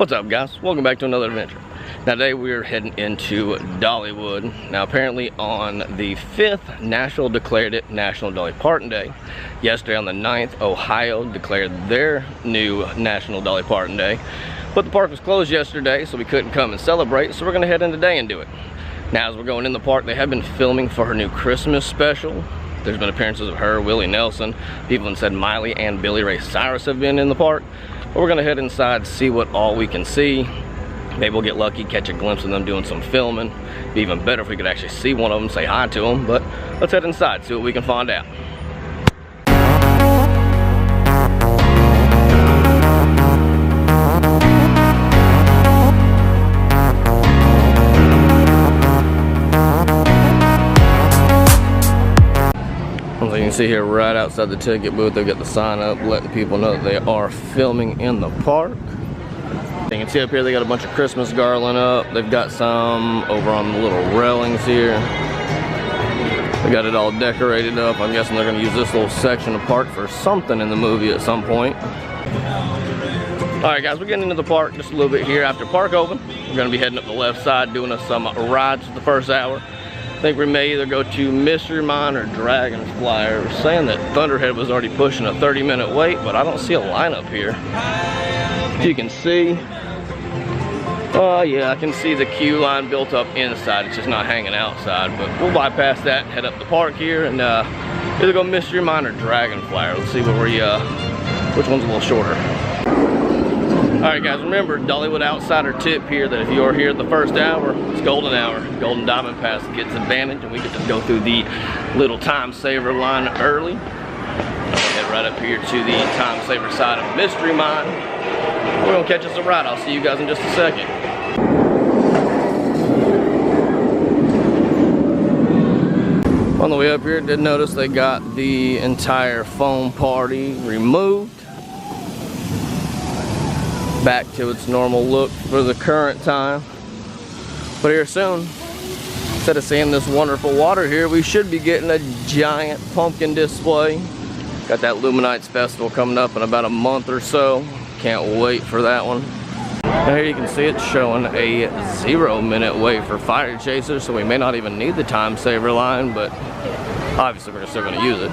What's up, guys? Welcome back to another adventure. Now today we're heading into Dollywood. Now apparently on the 5th, Nashville declared it National Dolly Parton Day. Yesterday on the 9th, Ohio declared their new National Dolly Parton Day. But the park was closed yesterday, so we couldn't come and celebrate, so we're gonna head in today and do it. Now as we're going in the park, they have been filming for her new Christmas special. There's been appearances of her, Willie Nelson. People have said Miley and Billy Ray Cyrus have been in the park. But we're gonna head inside, see what all we can see. Maybe we'll get lucky, catch a glimpse of them doing some filming. It'd be even better if we could actually see one of them, say hi to them. But let's head inside, see what we can find out. As you can see here, right outside the ticket booth, they've got the sign up letting people know that they are filming in the park. You can see up here they got a bunch of Christmas garland up. They've got some over on the little railings here. They got it all decorated up. I'm guessing they're going to use this little section of park for something in the movie at some point. Alright guys, we're getting into the park just a little bit here after park open. We're going to be heading up the left side doing some rides for the first hour. I think we may either go to Mystery Mine or Dragonfly. We're saying that Thunderhead was already pushing a 30-minute wait, but I don't see a lineup here. As you can see, yeah, I can see the queue line built up inside. It's just not hanging outside, but we'll bypass that and head up the park here and either go Mystery Mine or Dragonfly. Let's see where we, which one's a little shorter. Alright guys, remember, Dollywood Outsider tip here that if you are here the first hour, it's golden hour. Golden Diamond Pass gets advantage and we get to go through the little time saver line early. Head right up here to the time saver side of Mystery Mine. We're gonna catch us a ride. I'll see you guys in just a second. On the way up here, did notice they got the entire foam party removed. Back to its normal look for the current time. But here soon, instead of seeing this wonderful water here, we should be getting a giant pumpkin display. Got that Luminites Festival coming up in about a month or so. Can't wait for that one. Now here you can see it's showing a 0-minute wait for fire chasers, so we may not even need the time saver line, but obviously we're still gonna use it.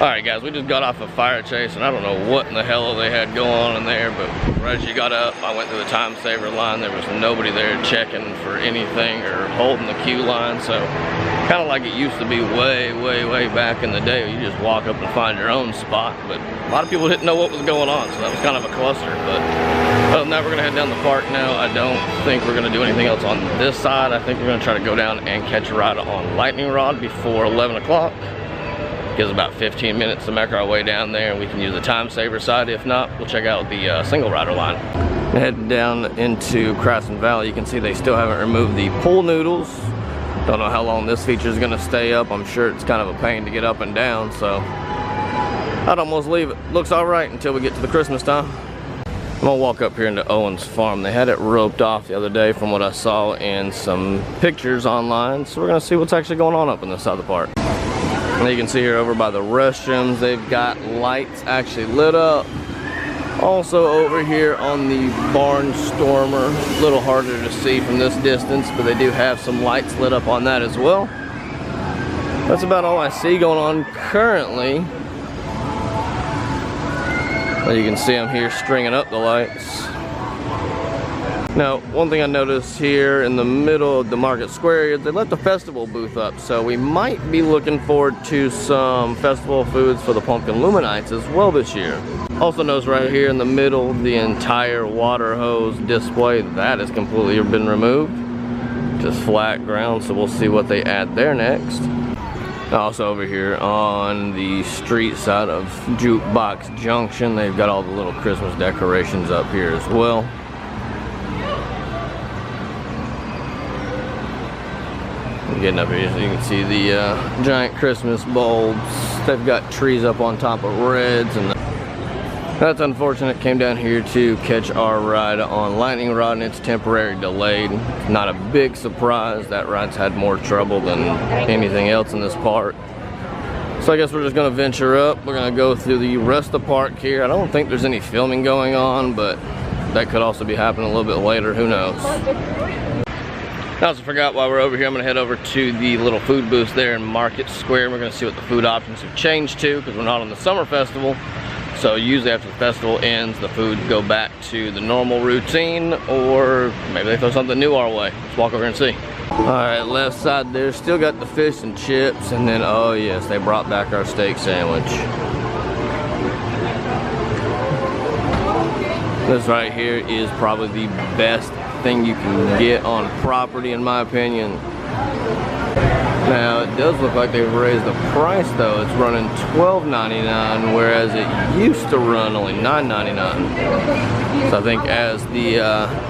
Alright guys, we just got off a fire chase and I don't know what in the hell they had going on in there, but right as you got up, I went through the time saver line. There was nobody there checking for anything or holding the queue line, so kind of like it used to be way back in the day where you just walk up and find your own spot, but a lot of people didn't know what was going on, so that was kind of a cluster. But other than that, we're going to head down the park now. I don't think we're going to do anything else on this side. I think we're going to try to go down and catch a ride on Lightning Rod before 11 o'clock. Gives about 15 minutes to make our way down there and we can use the time saver side. If not, we'll check out the single rider line. Heading down into Craftsman Valley, you can see they still haven't removed the pool noodles. Don't know how long this feature is going to stay up. I'm sure it's kind of a pain to get up and down, so I'd almost leave it. Looks all right until we get to the Christmas time. I'm gonna walk up here into Owen's farm. They had it roped off the other day from what I saw in some pictures online, so we're gonna see what's actually going on up in this side of the park. And you can see here over by the restrooms, they've got lights actually lit up. Also over here on the Barnstormer, a little harder to see from this distance, but they do have some lights lit up on that as well. That's about all I see going on currently. You can see them here stringing up the lights. Now, one thing I noticed here in the middle of the Market Square is they let the festival booth up, so we might be looking forward to some festival foods for the Pumpkin Luminites as well this year. Also notice right here in the middle, the entire water hose display, that has completely been removed. Just flat ground, so we'll see what they add there next. Also over here on the street side of Jukebox Junction, they've got all the little Christmas decorations up here as well. Getting up here so you can see the giant Christmas bulbs. They've got trees up on top of reds, and that's unfortunate. Came down here to catch our ride on Lightning Rod and it's temporarily delayed. Not a big surprise. That ride's had more trouble than anything else in this park. So I guess we're just gonna venture up. We're gonna go through the rest of the park here. I don't think there's any filming going on, but that could also be happening a little bit later, who knows. I also forgot while we're over here, I'm gonna head over to the little food booth there in Market Square. We're gonna see what the food options have changed to, because we're not on the summer festival. So usually after the festival ends, the food go back to the normal routine, or maybe they throw something new our way. Let's walk over here and see. All right, left side there, still got the fish and chips, and then, oh yes, they brought back our steak sandwich. This right here is probably the best thing you can get on property, in my opinion. Now it does look like they've raised the price though. It's running $12.99, whereas it used to run only $9.99. So I think as the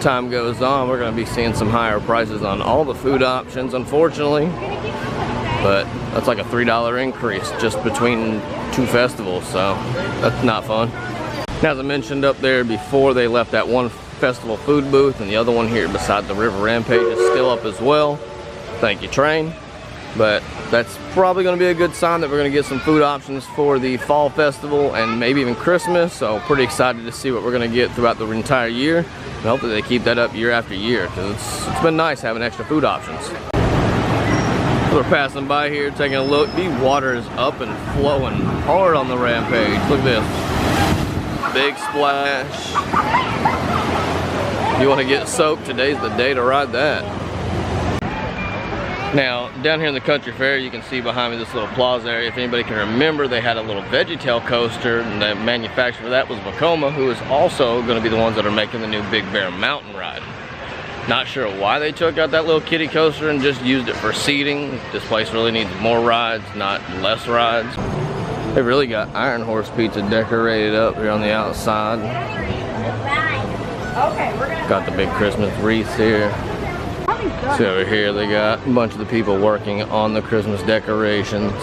time goes on, we're going to be seeing some higher prices on all the food options, unfortunately. But that's like a $3 increase just between two festivals, so that's not fun. Now, as I mentioned up there before, they left that one festival food booth, and the other one here beside the River Rampage is still up as well. Thank you, train. But that's probably going to be a good sign that we're going to get some food options for the fall festival and maybe even Christmas. So pretty excited to see what we're going to get throughout the entire year, and hopefully they keep that up year after year, because it's been nice having extra food options. We're passing by here, taking a look. The water is up and flowing hard on the Rampage. Look at this. Big splash. If you want to get soaked, today's the day to ride that. Now, down here in the country fair, you can see behind me this little plaza area. If anybody can remember, they had a little VeggieTale coaster, and the manufacturer for that was Vekoma, who is also going to be the ones that are making the new Big Bear Mountain ride. Not sure why they took out that little kiddie coaster and just used it for seating. This place really needs more rides, not less rides. They really got Iron Horse Pizza decorated up here on the outside. Got the big Christmas wreaths here. See over here, they got a bunch of the people working on the Christmas decorations.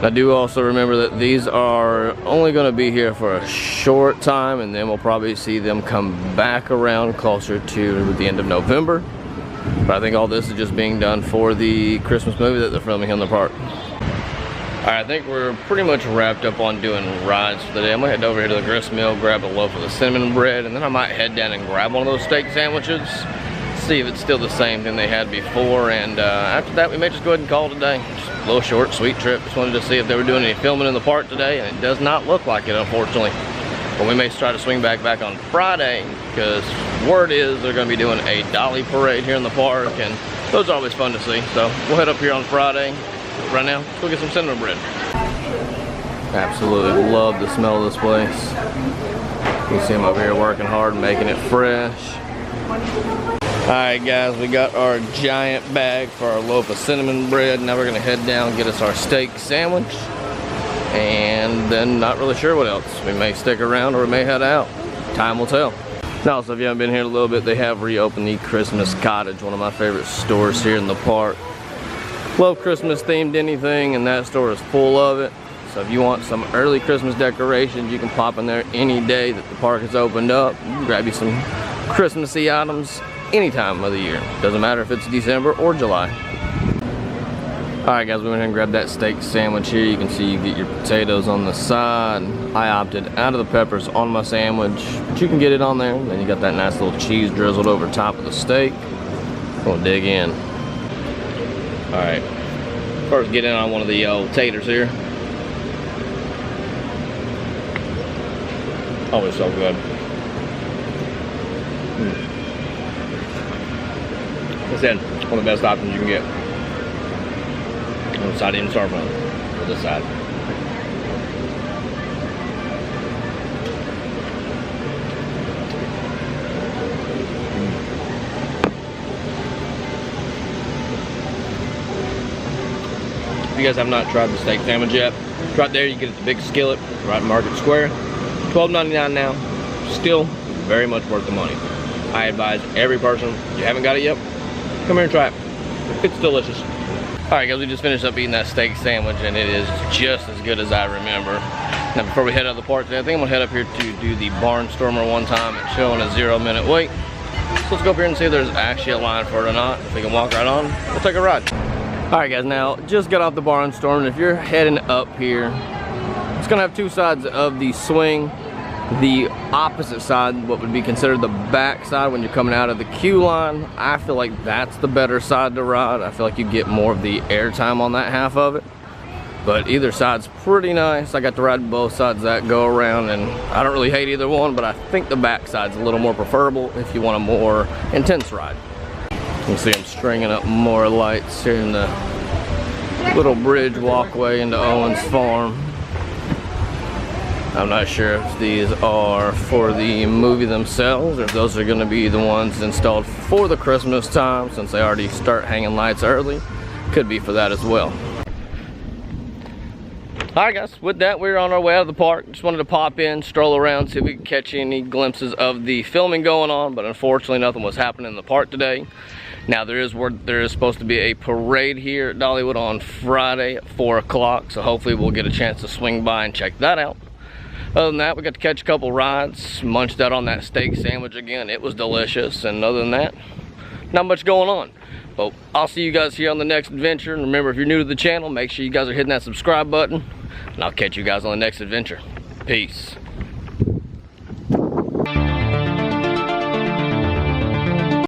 I do also remember that these are only going to be here for a short time, and then we'll probably see them come back around closer to the end of November. But I think all this is just being done for the Christmas movie that they're filming in the park. Alright, I think we're pretty much wrapped up on doing rides for the day. I'm going to head over here to the grist mill, grab a loaf of the cinnamon bread, and then I might head down and grab one of those steak sandwiches, see if it's still the same thing they had before, and after that we may just go ahead and call it a day. Just a little short, sweet trip. Just wanted to see if they were doing any filming in the park today, and it does not look like it, unfortunately. But we may try to swing back on Friday, because word is they're going to be doing a Dolly parade here in the park, and those are always fun to see. So we'll head up here on Friday. Right now, let's go get some cinnamon bread. Absolutely love the smell of this place. You can see them over here working hard, making it fresh. Alright guys, we got our giant bag for our loaf of cinnamon bread. Now we're going to head down and get us our steak sandwich. And then not really sure what else. We may stick around or we may head out. Time will tell. Now, also, if you haven't been here a little bit, they have reopened the Christmas Cottage, one of my favorite stores here in the park. Love Christmas themed anything, and that store is full of it. So if you want some early Christmas decorations, you can pop in there any day that the park is opened up. You can grab you some Christmassy items any time of the year. Doesn't matter if it's December or July. Alright guys, we went ahead and grabbed that steak sandwich here. You can see you get your potatoes on the side. I opted out of the peppers on my sandwich, but you can get it on there. Then you got that nice little cheese drizzled over top of the steak. We'll dig in. Alright, first get in on one of the old taters here. Oh, it's so good. Like I said, one of the best options you can get. On the side, even start from this side. If you guys have not tried the steak sandwich yet, it's right there. You get it at the big skillet right in Market Square. $12.99 now. Still very much worth the money. I advise every person, if you haven't got it yet, come here and try it. It's delicious. Alright guys, we just finished up eating that steak sandwich, and it is just as good as I remember. Now before we head out of the park today, I think I'm going to head up here to do the Barnstormer one time and show in a 0-minute wait. So let's go up here and see if there's actually a line for it or not. If we can walk right on, we'll take a ride. Alright guys, now just got off the Barnstormer, and if you're heading up here, It's gonna have two sides of the swing. The opposite side, what would be considered the back side when you're coming out of the queue line, I feel like that's the better side to ride. I feel like you get more of the airtime on that half of it. But either side's pretty nice. I got to ride both sides of that go around, and I don't really hate either one, but I think the back side's a little more preferable if you want a more intense ride. You can see I'm stringing up more lights here in the little bridge walkway into Owen's farm. I'm not sure if these are for the movie themselves or if those are going to be the ones installed for the Christmas time, since they already start hanging lights early. Could be for that as well. Alright guys, with that we're on our way out of the park. Just wanted to pop in, stroll around, see if we could catch any glimpses of the filming going on, but unfortunately nothing was happening in the park today. Now there is supposed to be a parade here at Dollywood on Friday at 4 o'clock, so hopefully we'll get a chance to swing by and check that out. Other than that, we got to catch a couple rides, munched out on that steak sandwich again. It was delicious, and other than that, not much going on. But I'll see you guys here on the next adventure. And remember, if you're new to the channel, make sure you guys are hitting that subscribe button, and I'll catch you guys on the next adventure. Peace.